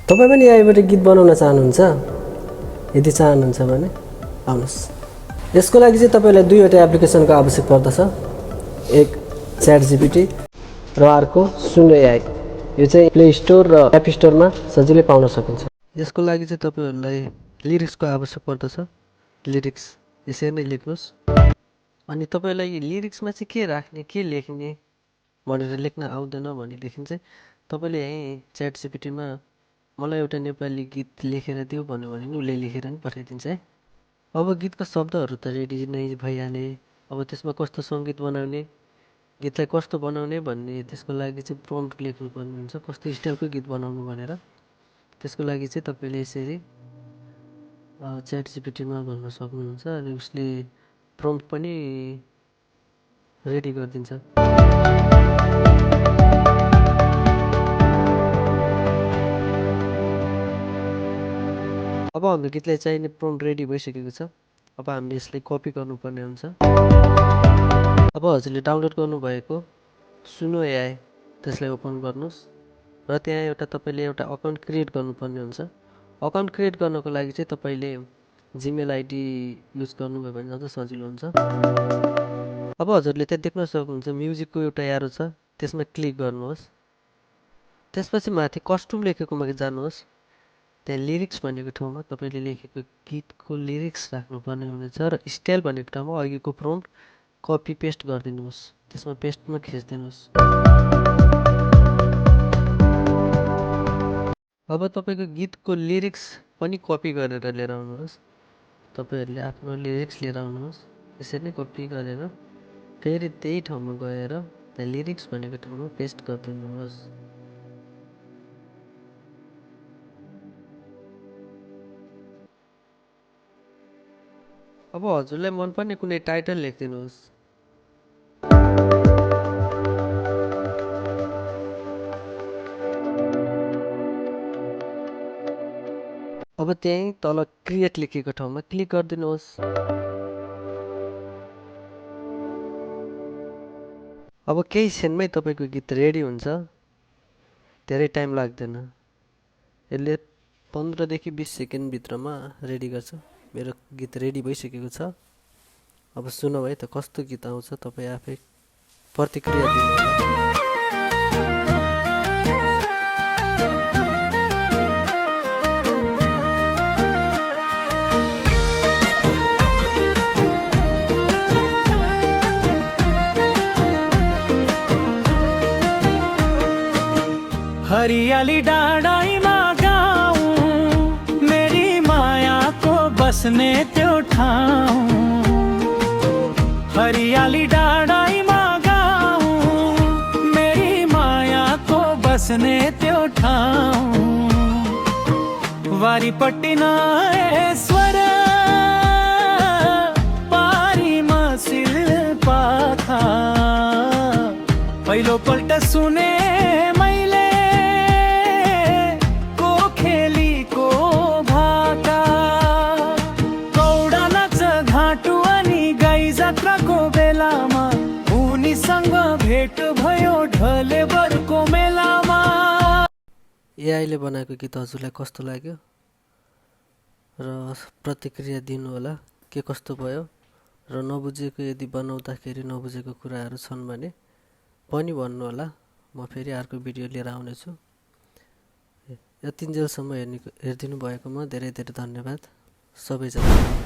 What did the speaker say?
तपाईं पनि यहीँबाट गीत बनाउन चाहनुहुन्छ? यदि चाहनुहुन्छ भने आउनुहोस्। यसको लागि चाहिँ तपाईलाई दुईवटा एप्लिकेसनको आवश्यक पर्दछ। एक ChatGPT र अर्को सुनो AI। यो चाहिँ प्ले स्टोर र एप स्टोरमा सजिलै पाउन सकिन्छ। यसको लागि चाहिँ तपाईहरुलाई लिरिक्सको आवश्यक पर्दछ। लिरिक्स यसरी नै लेख्नुस्। अनि तपाईलाई लिरिक्समा चाहिँ के राख्ने, के लेख्ने भनेर लेख्न आउँदैन भनेदेखि चाहिँ तपाईले यही ChatGPT मा मलाई एउटा नेपाली गीत लेखेर दिऊ भन्यो भने नि उसले लेखेर नि पठाइदिन्छ है। अब गीतका शब्दहरू त रेडी नै भइहाले। अब त्यसमा कस्तो सङ्गीत बनाउने, गीतलाई कस्तो बनाउने भन्ने त्यसको लागि चाहिँ प्रम्प्ट लेख्नुपर्ने हुन्छ, कस्तो स्टाइलको गीत बनाउनु भनेर। त्यसको लागि चाहिँ तपाईले यसरी ChatGPT-मा भन्न सक्नुहुन्छ अनि उसले प्रम्प्ट पनि रेडी गरिदिन्छ। अब हाम्रो गीतलाई चाहिने प्रम्प्ट रेडी भइसकेको छ। अब हामीले यसलाई कपी गर्नुपर्ने हुन्छ। अब हजुरले डाउनलोड गर्नुभएको सुनो AI त्यसलाई ओपन गर्नुहोस् र त्यहाँ एउटा तपाईले एउटा अकाउन्ट क्रिएट गर्नुपर्ने हुन्छ। अकाउन्ट क्रिएट गर्नको लागि चाहिँ तपाईले जीमेल आइडी युज गर्नुभयो भने झन् सजिलो हुन्छ। अब हजुरले त्यहाँ देख्न सक्नुहुन्छ म्युजिकको एउटा एरो छ, त्यसमा क्लिक गर्नुहोस्। त्यसपछि माथि कस्ट्युम लेखेकोमा जानुहोस्। त्यहाँ लिरिक्स भनेको ठाउँमा तपाईले लेखेको गीतको लिरिक्स राख्नुपर्ने हुनेछ र स्टाइल भनेको ठाउँमा अघिको प्रम्प्ट कपी पेस्ट गरिदिनुहोस्। त्यसमा पेस्टमा खिच्दिनुहोस्। अब तपाईको गीतको लिरिक्स पनि कपी गरेर लिएर आउनुहोस्। तपाईहरुले आफ्नो लिरिक्स लिएर आउनुहोस्। यसरी नै कपी गरेर फेरि त्यही ठाउँमा गएर त्यहाँ लिरिक्स भनेको ठाउँमा पेस्ट गरिदिनुहोस्। अब हजुरलाई मनपर्ने कुनै टाइटल लेखिदिनुहोस्। अब त्यही तल क्रिएट लेखेको ठाउँमा क्लिक गरिदिनुहोस्। अब केही क्षणमै तपाईको गीत रेडी हुन्छ। धेरै टाइम लाग्दैन। यसले 15 देखि 20 सेकेन्ड भित्रमा रेडी गर्छ। मेरो गीत रेडी भइसकेको छ। अब सुनौ है त कस्तो गीत आउँछ, तपाई आफै प्रतिक्रिया दिनुहोला। हरियाली डाँडाइमा गाउँ, मेरी मायाको बस्ने त्यो ठाउँ। हरियाली डाँडाइमा गाउँ, मेरी मायाको बस्ने त्यो ठाउँ। वारीपट्टि नयेश्वर, पारीमा शिल्पाथा। पहिलोपल्ट सुने भेट भयो ढलेबरको मेलामा। एआईले बनाएको गीत हजुरलाई कस्तो लाग्यो र प्रतिक्रिया दिनुहोला के कस्तो भयो र नबुझेको यदि बनाउँदाखेरि नबुझेको कुराहरू छन् भने पनि भन्नुहोला। म फेरि अर्को भिडियो लिएर आउनेछु। यतिन्जेलसम्म हेरिदिनु भएकोमा धेरै धेरै धन्यवाद सबैजना।